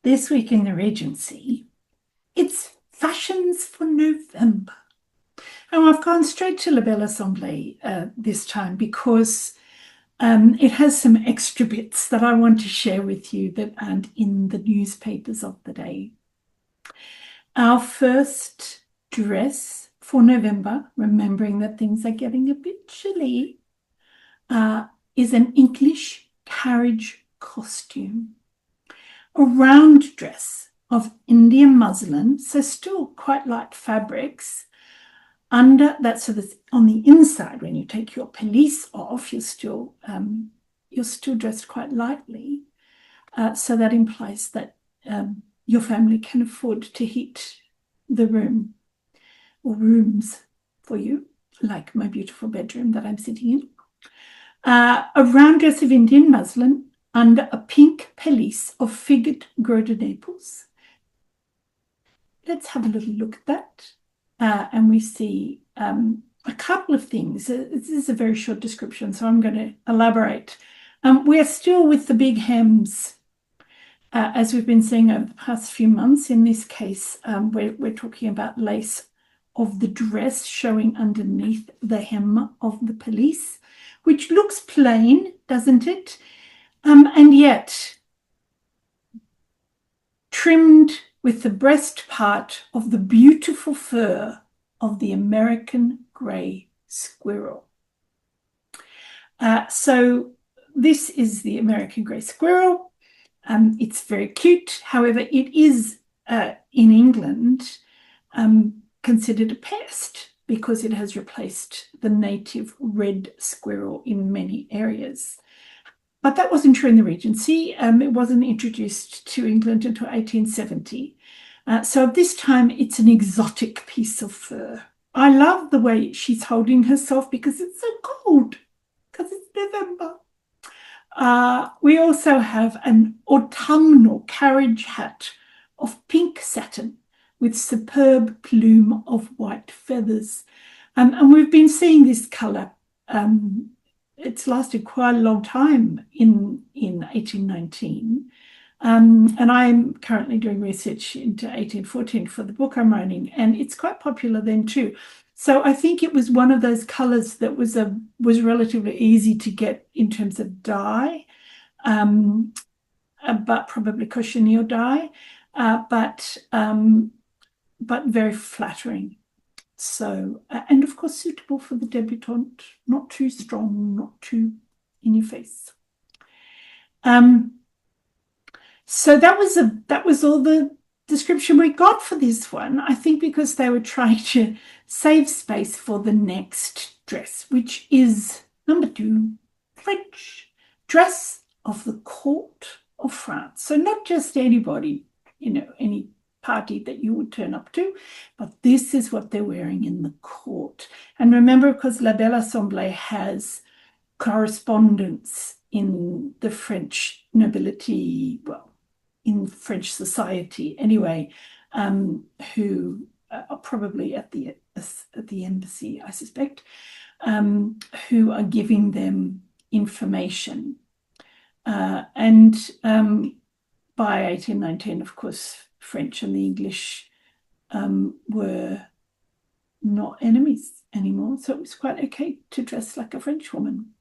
This week in the Regency, it's fashions for November. And I've gone straight to La Belle Assemblée this time because it has some extra bits that I want to share with you that aren't in the newspapers of the day. Our first dress for November, remembering that things are getting a bit chilly, is an English carriage costume. A round dress of Indian muslin, so still quite light fabrics. Under that, so that on the inside, when you take your pelisse off, you're still dressed quite lightly. So that implies that your family can afford to heat the room or rooms for you, like my beautiful bedroom that I'm sitting in. A round dress of Indian muslin under a pink pelisse of figured gros de Naples. Let's have a little look at that. And we see a couple of things. This is a very short description, so I'm going to elaborate. We are still with the big hems, as we've been seeing over the past few months. In this case, we're talking about lace of the dress showing underneath the hem of the pelisse, which looks plain, doesn't it? And yet trimmed with the breast part of the beautiful fur of the American grey squirrel. So this is the American grey squirrel. It's very cute. However, it is in England considered a pest because it has replaced the native red squirrel in many areas. But that wasn't true in the Regency. It wasn't introduced to England until 1870. So this time it's an exotic piece of fur. I love the way she's holding herself because it's so cold, because it's November. We also have an autumnal carriage hat of pink satin with superb plume of white feathers. And we've been seeing this colour. It's lasted quite a long time in 1819. And I'm currently doing research into 1814 for the book I'm writing, and it's quite popular then too. So I think it was one of those colours that was relatively easy to get in terms of dye, but probably cochineal dye, but very flattering. So, and of course suitable for the debutante, not too strong, not too in your face. So that was all the description we got for this one. I think because they were trying to save space for the next dress, which is number 2, French dress of the court of France. So not just anybody, any party that you would turn up to, but this is what they're wearing in the court. And remember, because La Belle Assemblée has correspondence in the French nobility, well, in French society anyway, who are probably at the embassy, I suspect, who are giving them information. And by 1819, of course, French and the English were not enemies anymore, so it was quite okay to dress like a French woman.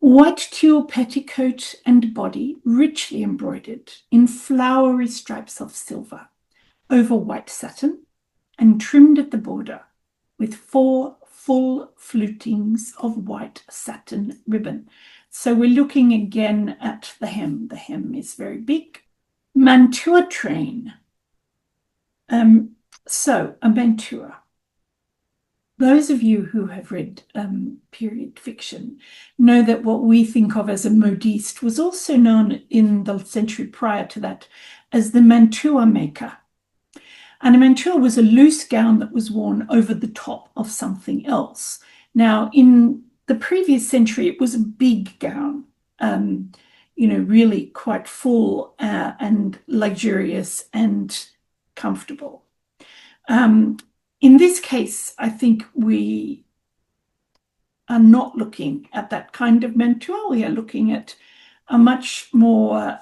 White tulle petticoat and body, richly embroidered in flowery stripes of silver over white satin and trimmed at the border with 4 full flutings of white satin ribbon. So we're looking again at the hem. The hem is very big. Mantua train. So a mantua. Those of you who have read period fiction know that what we think of as a modiste was also known in the century prior to that as the mantua maker. And a mantua was a loose gown that was worn over the top of something else. Now, in the previous century, it was a big gown, really quite full and luxurious and comfortable. In this case, I think we are not looking at that kind of mantua. We are looking at a much more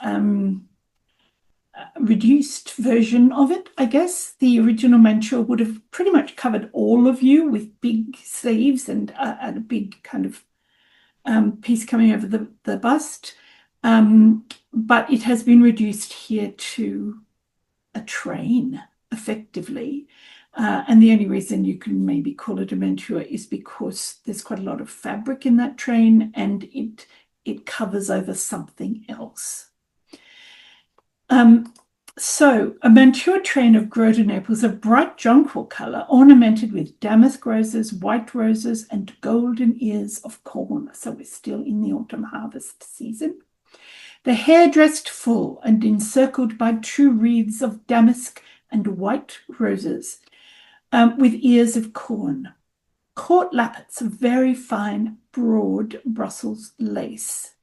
reduced version of it, I guess. The original mantua would have pretty much covered all of you with big sleeves and a big kind of piece coming over the bust. But it has been reduced here to a train, effectively. And the only reason you can maybe call it a mantua is because there's quite a lot of fabric in that train and it covers over something else. So a mantua train of goldren apples of bright jonquil color, ornamented with damask roses, white roses, and golden ears of corn. So we're still in the autumn harvest season. The hair dressed full and encircled by 2 wreaths of damask and white roses, with ears of corn. Court lappets of very fine, broad Brussels lace.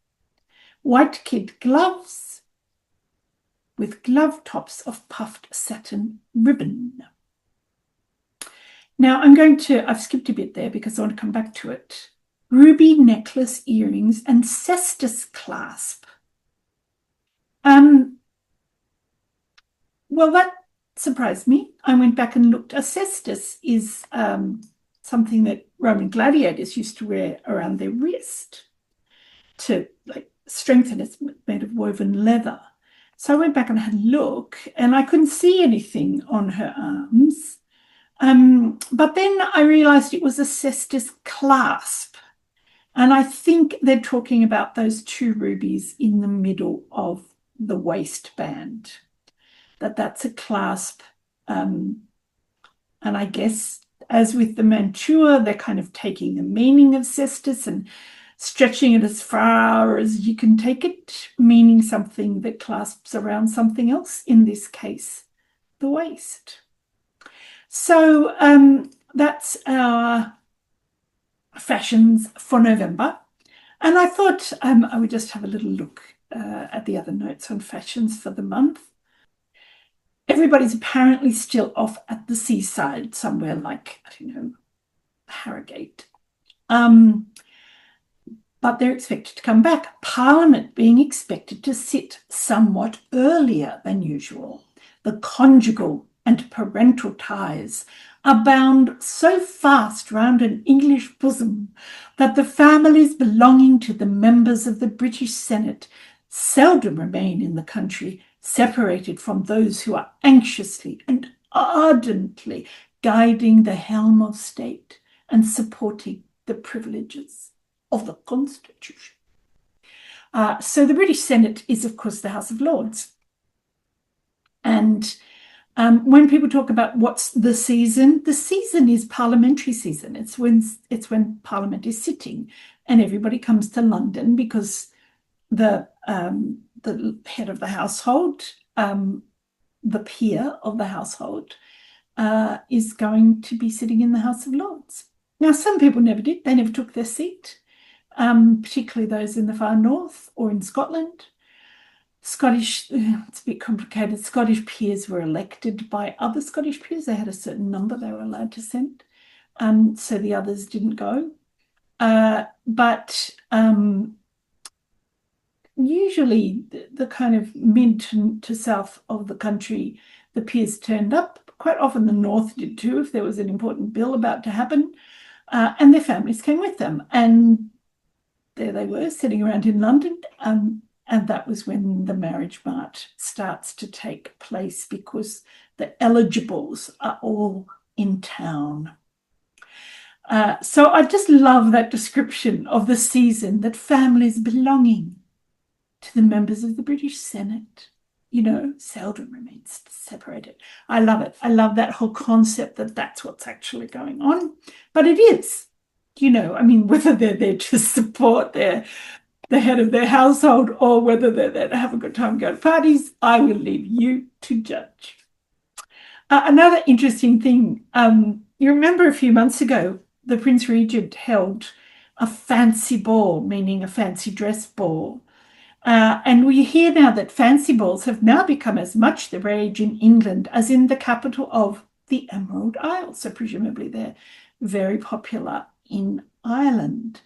White kid gloves with glove tops of puffed satin ribbon. Now I've skipped a bit there because I want to come back to it. Ruby necklace, earrings, and cestus clasp. Well, that surprised me. I went back and looked. A cestus is something that Roman gladiators used to wear around their wrist to strengthen. It's made of woven leather. So I went back and had a look, and I couldn't see anything on her arms. But then I realized it was a cestus clasp. And I think they're talking about those 2 rubies in the middle of the waistband. That's a clasp. And I guess, as with the mantua, they're kind of taking the meaning of cestus and stretching it as far as you can take it, meaning something that clasps around something else, in this case, the waist. So that's our fashions for November. And I thought I would just have a little look at the other notes on fashions for the month. Everybody's apparently still off at the seaside somewhere like, I don't know, Harrogate. But they're expected to come back. Parliament being expected to sit somewhat earlier than usual. The conjugal and parental ties are bound so fast round an English bosom that the families belonging to the members of the British Senate seldom remain in the country, separated from those who are anxiously and ardently guiding the helm of state and supporting the privileges of the Constitution. So the British Senate is, of course, the House of Lords. And when people talk about what's the season is parliamentary season. It's when Parliament is sitting, and everybody comes to London because the head of the household, the peer of the household, is going to be sitting in the House of Lords. Now, some people never did. They never took their seat, particularly those in the far north or in Scotland. Scottish, it's a bit complicated. Scottish peers were elected by other Scottish peers. They had a certain number they were allowed to send. So the others didn't go. But usually the kind of mid to south of the country, the peers turned up. Quite often the north did too, if there was an important bill about to happen. And their families came with them. And there they were, sitting around in London. And that was when the marriage mart starts to take place, because the eligibles are all in town. So I just love that description of the season, that families belonging to the members of the British Senate, seldom remains separated. I love it. I love that whole concept that that's what's actually going on. But it is, whether they're there to support the head of their household or whether they're there to have a good time, go to parties, I will leave you to judge. Another interesting thing, you remember a few months ago, the Prince Regent held a fancy ball, meaning a fancy dress ball. And we hear now that fancy balls have now become as much the rage in England as in the capital of the Emerald Isle. So presumably they're very popular in Ireland.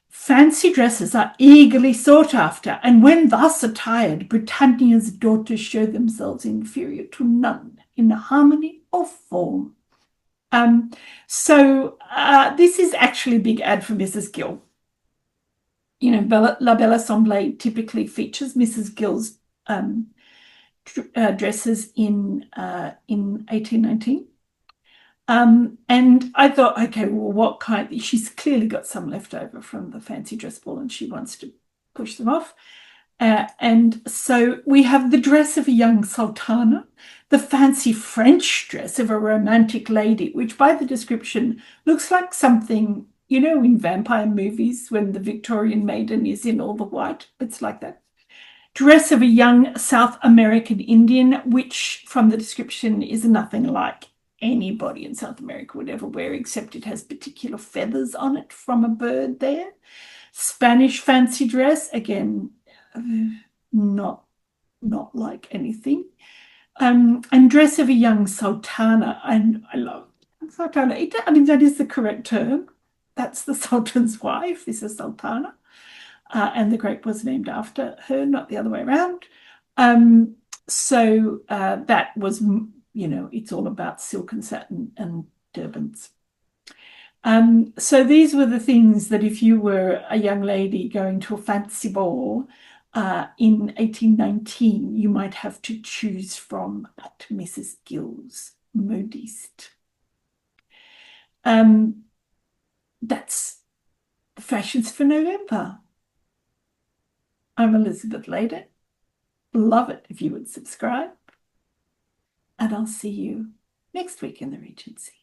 Fancy dresses are eagerly sought after, and when thus attired, Britannia's daughters show themselves inferior to none in harmony or form. This is actually a big ad for Mrs. Gill. You know, La Belle Assemblée typically features Mrs. Gill's dresses in 1819. And I thought, okay, well, what kind? She's clearly got some left over from the fancy dress ball and she wants to push them off. And so we have the dress of a young sultana, the fancy French dress of a romantic lady, which by the description looks like something, you know, in vampire movies when the Victorian maiden is in all the white. It's like that. Dress of a young South American Indian, which from the description is nothing like anybody in South America would ever wear, except it has particular feathers on it from a bird there. Spanish fancy dress, again, not like anything. And dress of a young sultana, and I love sultana. I mean, that is the correct term. That's the sultan's wife. This is sultana. And the grape was named after her, not the other way around. That was, you know, it's all about silk and satin and turbans. So these were the things that if you were a young lady going to a fancy ball in 1819, you might have to choose from at Mrs. Gill's modiste. That's Fashions for November. I'm Elizabeth Leyden. Love it if you would subscribe. And I'll see you next week in the Regency.